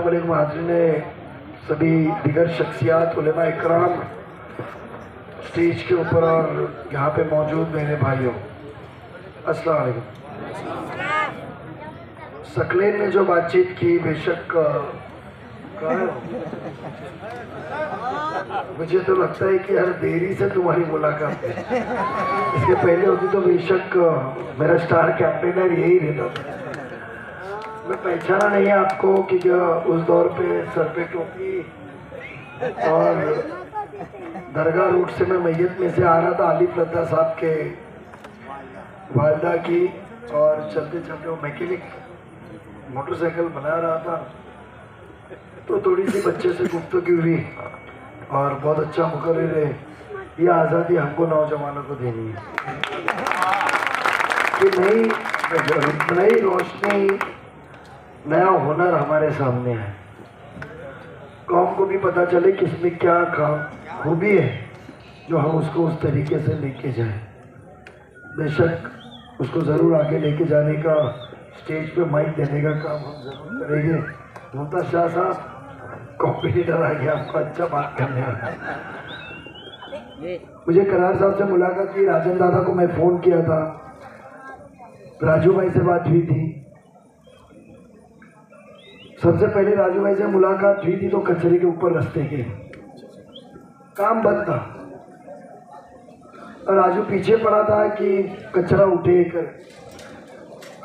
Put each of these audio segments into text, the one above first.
अस्सलाम वालेकुम हाज़रीन, सभी दिगर शख्सियात, उलेमा इकराम, स्टेज के ऊपर और यहाँ पे मौजूद मेरे भाइयों, अस्सलाम वालेकुम। सकलेन ने जो बातचीत की, बेशक मुझे तो लगता है कि हर देरी से तुम्हारी मुलाकात है। इसके पहले होती तो बेशक मेरा स्टार कैंपेनर यही रहता। मैं पहचाना नहीं आपको कि उस दौर पे सर पे टोपी और दरगाह रूट से मैं मैयत में से आ रहा था, आलिफ लद्दा साहब के वालदा की, और चलते चलते वो मैकेनिक मोटरसाइकिल बना रहा था तो थोड़ी सी बच्चे से गुफ्तगू हुई और बहुत अच्छा मुकर्रर है, ये आज़ादी हमको नौजवानों को देनी है कि नई रोशनी, नया हुनर हमारे सामने है। कौम को भी पता चले किसमें क्या खूबी है जो हम उसको उस तरीके से लेके जाएं। बेशक उसको ज़रूर आगे लेके जाने का, स्टेज पे माइक देने का काम हम ज़रूर करेंगे। मुमताज़ शाह साहब कॉम्पिटिटर आ गया, आपको अच्छा बात करने वाला। मुझे करार साहब से मुलाकात की, राजन दादा को मैं फ़ोन किया था, राजू भाई से बात हुई थी। सबसे पहले राजू भाई से मुलाकात हुई थी तो कचरे के ऊपर रास्ते के काम बंद था और राजू पीछे पड़ा था कि कचरा उठे कर।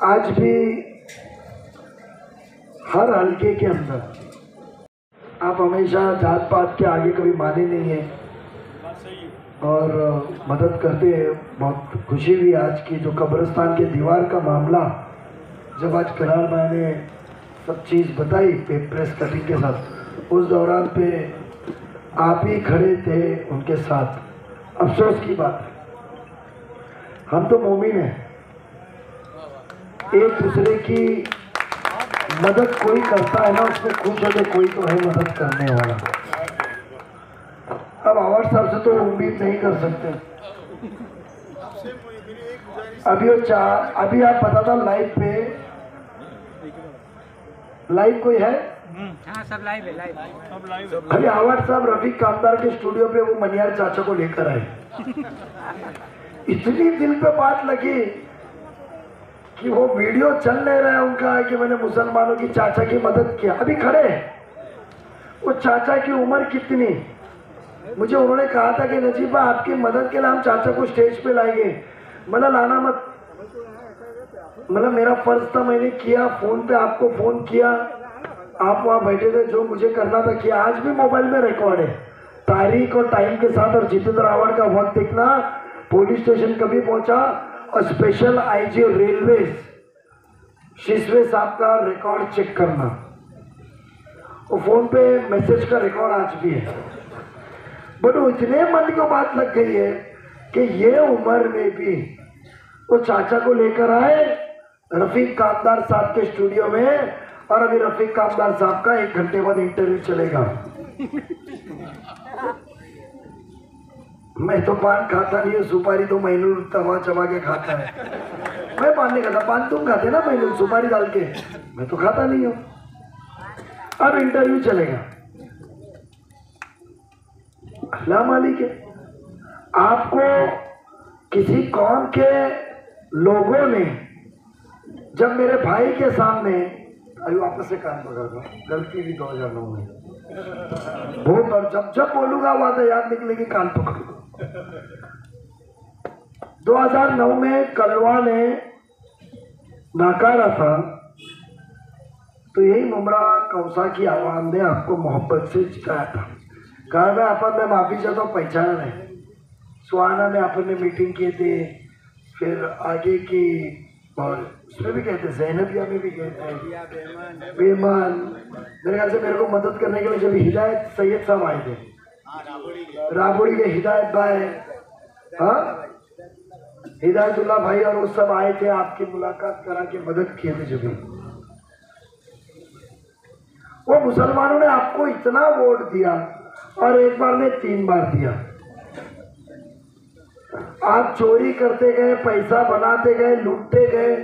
आज भी हर हल्के के अंदर आप हमेशा जात पात के आगे कभी माने नहीं है और मदद करते हैं। बहुत खुशी हुई आज की जो कब्रिस्तान के दीवार का मामला, जब आज करार भाई ने सब चीज़ बताई प्रेस कटिंग के साथ, उस दौरान पे आप ही खड़े थे उनके साथ। अफसोस की बात है, हम तो मोमिन हैं, एक दूसरे की मदद कोई करता है ना, उसमें खुश होते कोई तो है मदद करने वाला। अब आवाज साहब से तो उम्मीद नहीं कर सकते। अभी आप बता था लाइव कोई है? हाँ, सब लाइव है, लाइव। अभी आवाज साहब रफीक कामदार के स्टूडियो पे वो मनियार चाचा को लेकर आए। इतनी दिल पे बात लगी कि वो वीडियो चल नहीं रहा है उनका कि मैंने मुसलमानों की चाचा की मदद किया। अभी खड़े वो चाचा की उम्र कितनी, मुझे उन्होंने कहा था कि नजीब भाई आपकी मदद के लिए हम चाचा को स्टेज पे लाएंगे। मतलब लाना मत, मतलब मेरा फर्ज था, मैंने किया। फोन पे आपको फोन किया, आप वहाँ बैठे थे, जो मुझे करना था किया। आज भी मोबाइल में रिकॉर्ड है, तारीख और टाइम के साथ, और जितेंद्र आवाड़ का वक्त देखना, पुलिस स्टेशन कभी पहुंचा, और स्पेशल आईजी रेलवे शिशवे साहब का रिकॉर्ड चेक करना। और फोन पे मैसेज का रिकॉर्ड आज भी है। बट इतने मन को बात लग गई है कि ये उम्र में भी वो चाचा को लेकर आए रफीक कामदार साहब के स्टूडियो में, और अभी रफीक कामदार साहब का 1 घंटे बाद इंटरव्यू चलेगा। मैं तो पान खाता नहीं हूँ, सुपारी तो मैनूर तवा चबा के खाता है। मैं पान नहीं खाता, पान तुम खाते ना मैनूर सुपारी डाल के, मैं तो खाता नहीं हूँ। अब इंटरव्यू चलेगा। अल्लाह मालिक है, आपको किसी कौम के लोगों ने जब मेरे भाई के सामने, अभी वापस से कान पकड़ दो, गलती भी 2009 में बहुत, और जब बोलूंगा वहां से याद निकलेगी, कान पकड़ दो। 2009 में कलवा ने नकारा था तो यही मुमरा कौसा की आवाम ने आपको मोहब्बत से जिताया था। कहा था अपन मैं माफी चाहता हूँ, पहचाना नहीं। सुहाना में अपन ने मीटिंग किए थे, फिर आगे की, और उसमें भी कहते, ज़ैनबिया में भी कहते हैं, बेमान। मेरे ख्याल से मेरे को मदद करने के लिए जब हिदायत सैयद साहब आए थे, राबड़ी के हिदायत भाई, हाँ हिदायतुल्लाह भाई, और वो सब आए थे, आपकी मुलाकात करा के मदद किए थे। जब वो मुसलमानों ने आपको इतना वोट दिया, और एक बार ने 3 बार दिया। आप चोरी करते गए, पैसा बनाते गए, लूटते गए,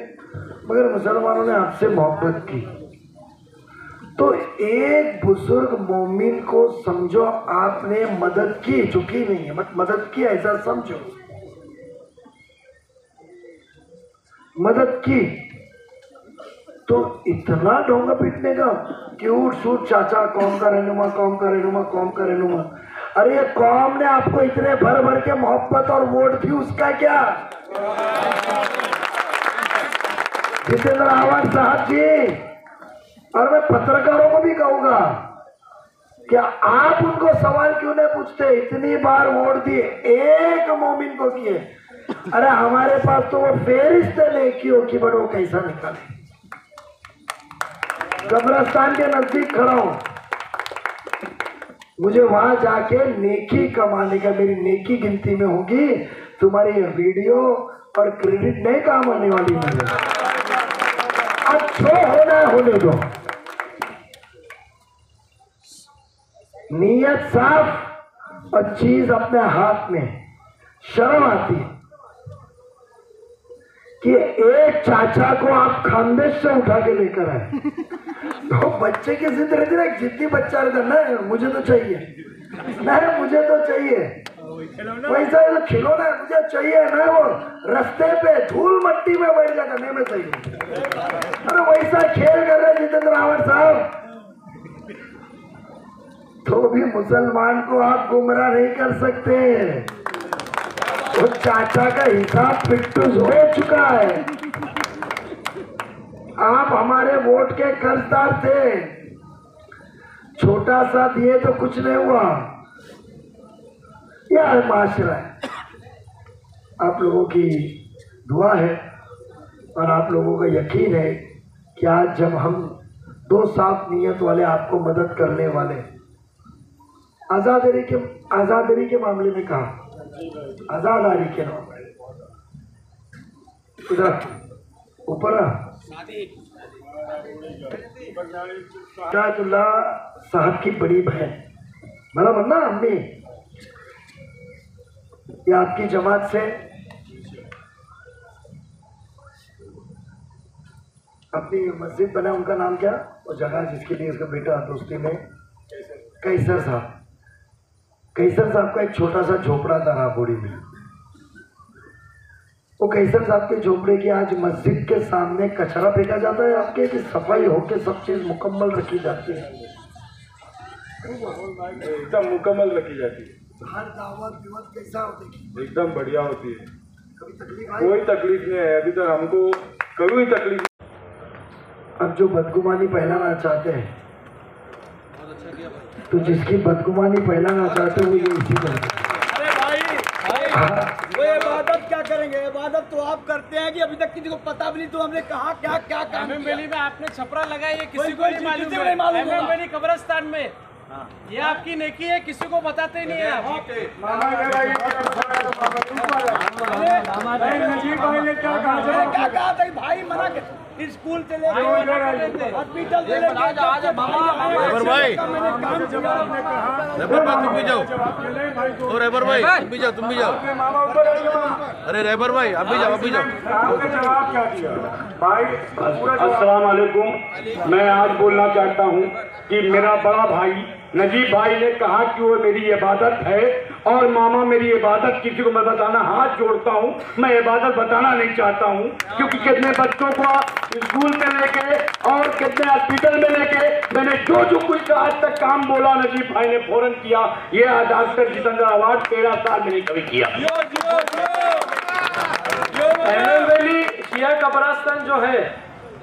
मगर मुसलमानों ने आपसे मोहब्बत की। तो एक बुजुर्ग मोमिन को समझो आपने मदद की, झुकी नहीं है, मदद की, ऐसा समझो, मदद की तो इतना ढोंगा पीटने का, क्यूट सूट चाचा, कौम का रहनुमा, कौम का रहनुमा, कौम का रहनुमा। अरे ये कौम ने आपको इतने भर भर के मोहब्बत और वोट दी, उसका क्या? जितेंद्र आवाज साहब जी, और मैं पत्रकारों को भी कहूंगा कि आप उनको सवाल क्यों नहीं पूछते, इतनी बार वोट दिए, एक मोमिन को किए। अरे हमारे पास तो वो फेरिस्त नेकियों की, बड़ो कैसा निकाले। कब्रिस्तान के नजदीक खड़ा हूं, मुझे वहां जाके नेकी कमाने का, मेरी नेकी गिनती में होगी, तुम्हारी वीडियो और क्रेडिट नहीं काम आने वाली मुझे। अच्छा होना होने दो, नीयत साफ और चीज अपने हाथ में। शर्म आती है कि एक चाचा को आप खानदेश से उठा के लेकर आए, तो बच्चे की जिद रहती है, जिद्दी बच्चा रहता है, नहीं मुझे तो चाहिए, नहीं मुझे तो चाहिए, वैसा तो खिलौना है, मुझे चाहिए, नहीं वो रास्ते पे धूल मट्टी में बैठ जाता, नहीं मैं चाहिए। अरे वैसा खेल कर रहे जितेंद्र रावत साहब, तो भी मुसलमान को आप गुमराह नहीं कर सकते। वो चाचा का हिसाब पिट्टूस हो चुका है। आप हमारे वोट के कर्जदार थे, छोटा सा दिए तो कुछ नहीं हुआ, यह है माशरा है। आप लोगों की दुआ है और आप लोगों का यकीन है कि आज जब हम दो साफ नीयत वाले आपको मदद करने वाले, आजादी के मामले में कहा, आजादारी के मामले, इधर ऊपर शाहदुल्लाह साहब की बड़ी बहन, बड़ा बनना अम्मी, ये आपकी जमात से अपनी मस्जिद बना, उनका नाम क्या, वो जगह जिसके लिए उसका बेटा दोस्ती में, कैसर साहब। कैसर साहब का एक छोटा सा झोपड़ा था राबोड़ी में, वो कैसर साहब के झोपड़े की आज मस्जिद के सामने कचरा फेंका जाता है आपके, कि सफाई होके सब चीज मुकम्मल रखी जाती है? एकदम मुकम्मल रखी जाती है। हर दावत विवत कैसा होती है? एकदम बढ़िया होती है, कभी तकलीफ आई? कोई तकलीफ नहीं है अभी तक हमको, कभी तकलीफ। अब जो बदगुमानी फैलाना चाहते हैं, तो जिसकी बदगुमानी फैलाना चाहते हो ये इसी तरह। अरे भाई वो इबादत क्या करेंगे, इबादत तो आप करते हैं कि अभी तक किसी को पता भी नहीं, तो हमने कहा क्या क्या काम किया। एमएम में आपने छपरा लगाई है, किसी को कोई नहीं मालूम किसी को नहीं मालूम है। होगा। एमएम कब्रिस्तान में ये आपकी नेकी है, किसी को बताते नहीं है आप। क्या कहा था भाई, मना कर, स्कूल से लेकर हॉस्पिटल से लेकर रेबर भाई तुम भी जाओ, ओ रेबर भाई तुम भी जाओ, तुम भी जाओ, अरे रेबर भाई आप भी जाओ, आप भी जाओ। जवाब क्या दिया भाई? अस्सलाम वालेकुम। मैं आज बोलना चाहता हूँ कि मेरा बड़ा भाई नजीब भाई ने कहा कि वो मेरी इबादत है, और मामा मेरी इबादत किसी को मैं बताना हाथ जोड़ता हूँ, मैं इबादत बताना नहीं चाहता हूँ, क्योंकि कितने बच्चों को स्कूल में लेके और कितने हॉस्पिटल में लेके मैंने जो कुछ आज तक काम बोला नजीब भाई ने फौरन किया। ये डॉक्टर जितेंद्र अवार्ड 13 साल मैंने कभी किया। वैली शिया कब्रिस्तान जो है,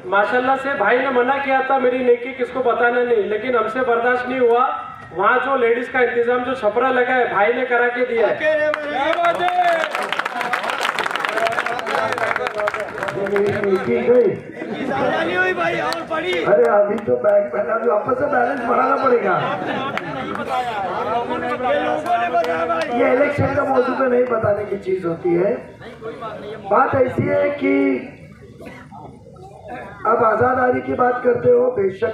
माशाल्लाह से भाई ने मना किया था मेरी नेकी किसको बताना नहीं, लेकिन हमसे बर्दाश्त नहीं हुआ। वहाँ जो लेडीज का इंतजाम जो छपरा लगा है भाई ने करा के दिया है। नहीं हुई भाई और बड़ी। अरे अभी तो बैग पहना, अभी वापस से बैलेंस बढ़ाना पड़ेगा। ये इलेक्शन का मौजूद पे नहीं बताने की चीज होती है। बात ऐसी है कि अब आजादारी की बात करते हो, बेशक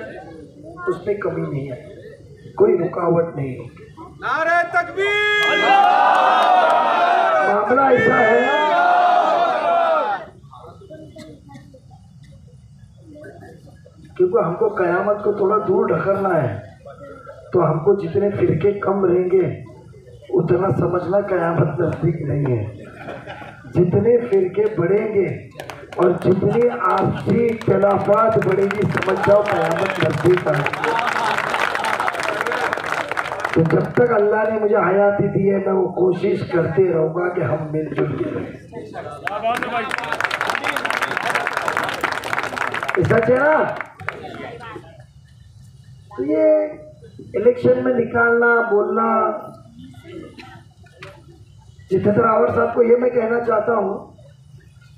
उसमें कमी नहीं है, कोई रुकावट नहीं है। नारे तकबीर। मामला ऐसा है कि क्योंकि हमको कयामत को थोड़ा दूर ढकलना है, तो हमको जितने फिरके कम रहेंगे उतना समझना कयामत नजदीक नहीं है। जितने फिरके बढ़ेंगे और जितनी आपसी इख्तिलाफात बढ़ेगी, समझ जाओ कयामत नजदीक है। तो जब तक अल्लाह ने मुझे हयाती दी है, मैं वो कोशिश करते रहूंगा कि हम मिलजुल के रहें। सच है ना? तो ये इलेक्शन में निकालना बोलना, जितेंद्र रावत साहब को ये मैं कहना चाहता हूँ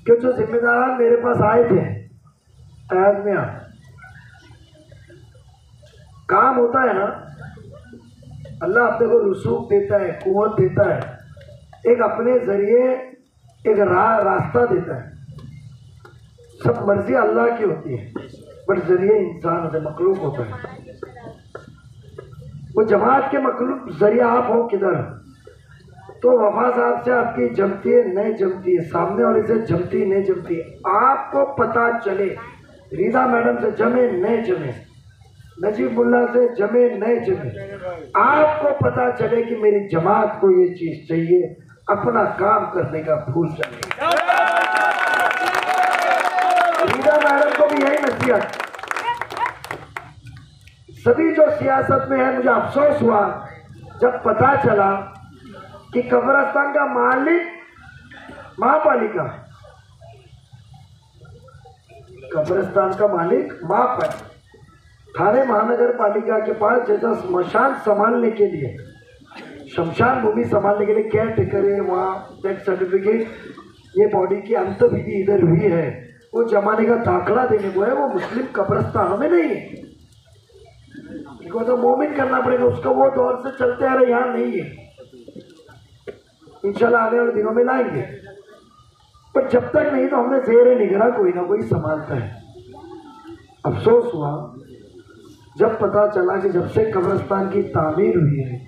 कि जो जिम्मेदार मेरे पास आए थे अयाज में, काम होता है ना, अल्लाह अपने को रसूख देता है, कुव्वत देता है, एक अपने जरिए एक रास्ता देता है। सब मर्जी अल्लाह की होती है, बट जरिए इंसान होते, मखलूक होता है। वो जमात के मखलूक जरिए आप हो किधर, तो वफा साहब से आपकी जमती है नहीं जमती है, सामने वाले से जमती नहीं जमती है, आपको पता चले। रीदा मैडम से जमे नहीं जमे, नजीब मुल्ला से जमे नहीं जमे, आपको पता चले कि मेरी जमात को ये चीज चाहिए, अपना काम करने का भूल जाए। रीदा मैडम को भी यही नसीहत। सभी जो सियासत में है, मुझे अफसोस हुआ जब पता चला कि कब्रिस्तान का मालिक महापालिका, कब्रिस्तान का मालिक महापालिका, थाने महानगर पालिका के पास जैसा स्मशान संभालने के लिए, शमशान भूमि संभालने के लिए केयर टेकर है, वहाँ डेथ सर्टिफिकेट, ये बॉडी की अंत विधि इधर भी है, वो जमाने का दाखला देने को है, वो मुस्लिम कब्रिस्तानों में नहीं है। इनको तो मोमिन करना पड़ेगा, उसका वो दौर से चलते आ रहे, यहाँ नहीं है। इंशाल्लाह आने वाले दिनों में लाएंगे, पर जब तक नहीं तो हमने जेर निगरां कोई ना कोई संभालता है। अफसोस हुआ जब पता चला कि जब से कब्रिस्तान की तामीर हुई है,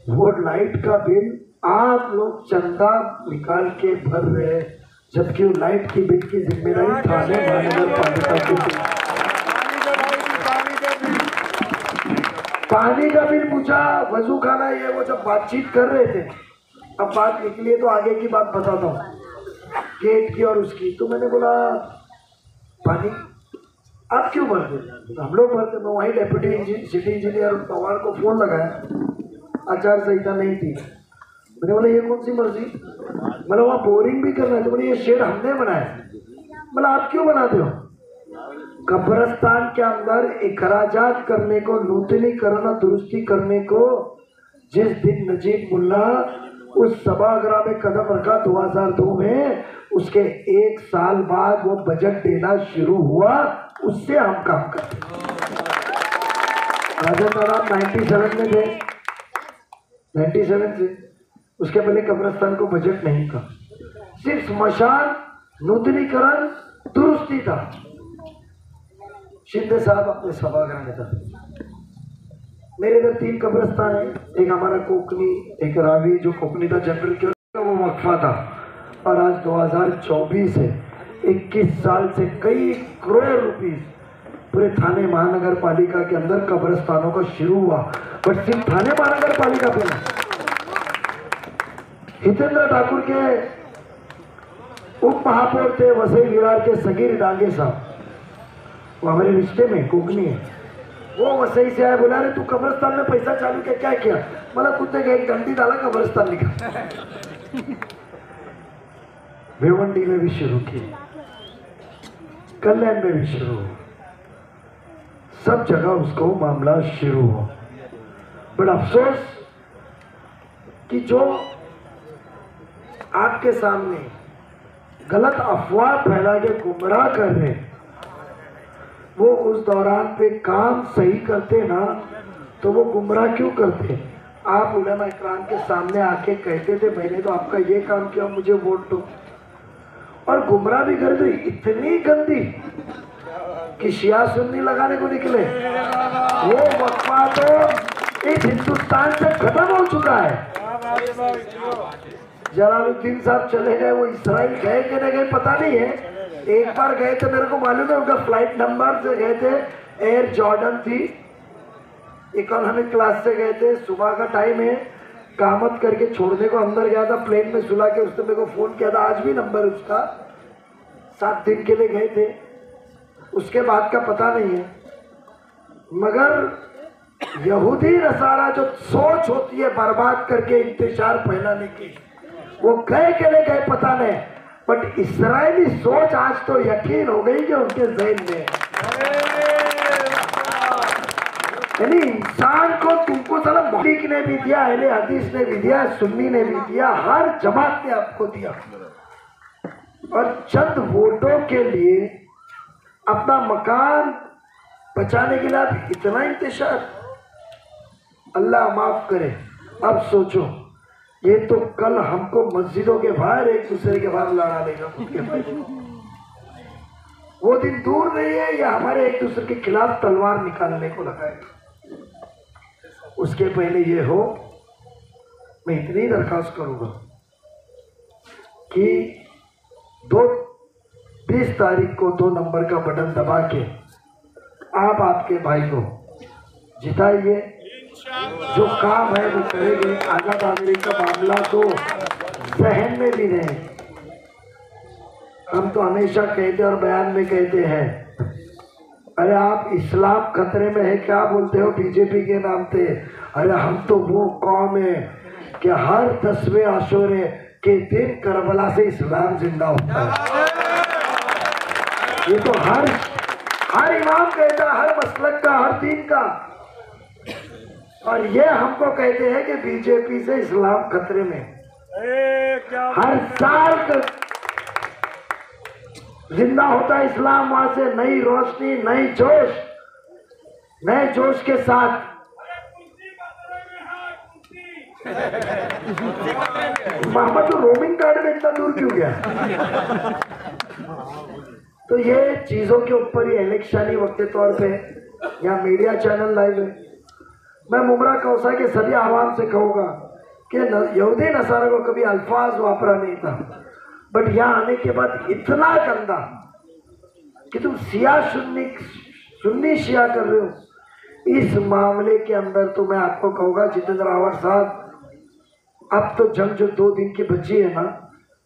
वो लाइट का बिल आप लोग चंदा निकाल के भर रहे हैं, जबकि वो लाइट की बिल की जिम्मेदारी थाने महानगर पालिका की। पानी का बिल पूछा, वजू खाना, ये वो जब बातचीत कर रहे थे, अब बात निकली है तो आगे की बात बताता हूँ, गेट की और उसकी। तो मैंने बोला पानी आप क्यों भरते? तो हम लोग भरते। मैं वहीं डेप्यूटी सिटी इंजीनियर पवार को फोन लगाया, आचार संहिता नहीं थी। मैंने बोला ये कौन सी मर्जी? मैंने वहाँ बोरिंग भी करना है। तो बोले ये शेड हमने बनाया। बोला आप क्यों बनाते हो? कब्रिस्तान के अंदर इखराजात करने को, नूतनीकरण और दुरुस्ती करने को जिस दिन नजीब मुल्ला उस सभागृह में कदम रखा 2002 में, उसके 1 साल बाद वो बजट देना शुरू हुआ, उससे हम काम करते। राजा 97 में थे, 97 से उसके पहले कब्रिस्तान को बजट नहीं था, सिर्फ स्मशान नूतनीकरण दुरुस्ती था। शिंदे साहब अपने सभागृह में था। मेरे इधर 3 कब्रिस्तान है, एक हमारा कोकनी, एक रावी जो कोकनी था जनरल के, वो वक्फा था। और आज 2024 है, 21 साल से कई करोड़ रुपीस पूरे थाने महानगर पालिका के अंदर कब्रिस्तानों का शुरू हुआ। बट सिर्फ थाने महानगर पालिका पे नहीं, हितेंद्र ठाकुर के उप महापौर थे वसई विरार के सगीर डांगे साहब, वो हमारे रिश्ते में कोकनी है, वो वसई से आया, बोला अरे तू कब्रिस्तान में पैसा चालू क्या किया? मतलब कुत्ते का एक घंटी डाला, कब्रिस्तान निकला। भिवंडी में भी शुरू की, कल्याण में भी शुरू हो, सब जगह उसको मामला शुरू हो। बड़ा अफसोस कि जो आपके सामने गलत अफवाह फैला के गुमराह कर रहे, वो उस दौरान पे काम सही करते ना, तो वो गुमराह क्यों करते? आप उलमा इकराम के सामने आके कहते थे मैंने तो आपका ये काम किया, मुझे वोट दो, और गुमराह भी कर दी इतनी गंदी कि शिया सुन्नी लगाने को निकले। वो वक्फा तो इस हिंदुस्तान से खत्म हो चुका है। जलालुद्दीन साहब चले गए, वो इसराइल गए कि नहीं गए पता नहीं है, एक बार गए थे, मेरे को मालूम है उनका फ्लाइट नंबर से गए थे, एयर जॉर्डन थी, इकोनॉमिक क्लास से गए थे, सुबह का टाइम है, कामत करके छोड़ने को अंदर गया था, प्लेन में सुला के उसने मेरे को फोन किया था, आज भी नंबर उसका। 7 दिन के लिए गए थे, उसके बाद का पता नहीं है। मगर यहूदी नसारा जो सोच होती है बर्बाद करके इंतशार फैलाने की, वो गए के लिए गए पता नहीं, बट इस्राएली सोच आज तो यकीन हो गई कि उनके ज़हन में, यानी इंसान को तुमको साला मौलिक ने भी दिया, अहले हदीस ने भी दिया, सुन्नी ने भी दिया, हर जमात ने आपको दिया, और चंद वोटों के लिए अपना मकान बचाने के लिए आप इतना इंतशार। अल्लाह माफ करे। अब सोचो, ये तो कल हमको मस्जिदों के बाहर एक दूसरे के बाहर लड़ा देगा। वो दिन दूर नहीं है, या हमारे एक दूसरे के खिलाफ तलवार निकालने को लगाएगा। उसके पहले ये हो, मैं इतनी दरखास्त करूंगा कि 20 तारीख को 2 नंबर का बटन दबा के आप आपके भाई को जिताइए, जो काम है वो करेंगे। आजाद आंदोलन का मामला तो जहन में भी नहीं। हम तो हमेशा कहते और बयान में कहते हैं, अरे आप इस्लाम खतरे में है क्या बोलते हो बीजेपी के नाम पे? अरे हम तो वो कौम है कि हर 10वें आशूरे के दिन करबला से इस्लाम जिंदा होता है। ये तो हर इमाम कहता, हर मसलक का, हर दीन का। और ये हमको कहते हैं कि बीजेपी से इस्लाम खतरे में। हर साल जिंदा होता है इस्लाम, वहां से नई रोशनी, नए जोश के साथ। मोहम्मद तो रोमिंग कार्ड में इतना दूर क्यों गया? तो ये चीजों के ऊपर ही इलेक्शनी वक्त तौर पे या मीडिया चैनल लाइव है। मैं मुमरा कौसा के सभी आवाम से कहूँगा कि यहूदी नसारा को कभी अल्फाज वापरा नहीं था, बट यहाँ आने के बाद इतना गंदा कि तुम सुन्नी शिया कर रहे हो। इस मामले के अंदर तो मैं आपको कहूँगा जितेंद्र रावत साहब, अब तो जंग जो 2 दिन की बची है ना,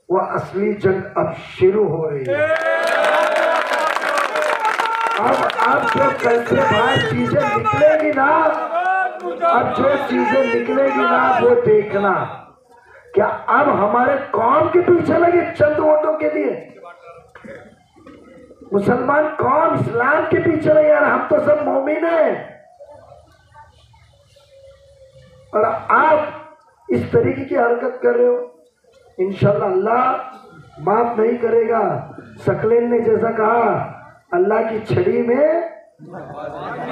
वो असली जंग अब शुरू हो रही है। अब जो कल से बाहर चीजें निकलेगी ना, अब जो चीजें निकलेगी ना, वो देखना क्या अब हमारे कौम के पीछे लगे चंद वोटों के लिए? मुसलमान कौम इस्लाम के पीछे लगे यार, हम तो सब मोमिन हैं। और आप इस तरीके की हरकत कर रहे हो, इंशाल्लाह अल्लाह माफ नहीं करेगा। सकलेन ने जैसा कहा, अल्लाह की छड़ी में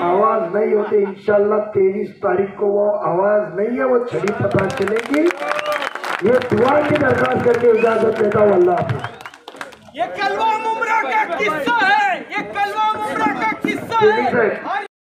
आवाज नहीं होती। इंशाल्लाह 23 तारीख को वो आवाज नहीं है, वो छड़ी पता चलेगी। ये दुआ की दरखास्त करके इजाजत देता हूँ। अल्लाह हाफिज़। ये कलवा मुमरा का किस्सा है, ये कलवा मुमरा का किस्सा है।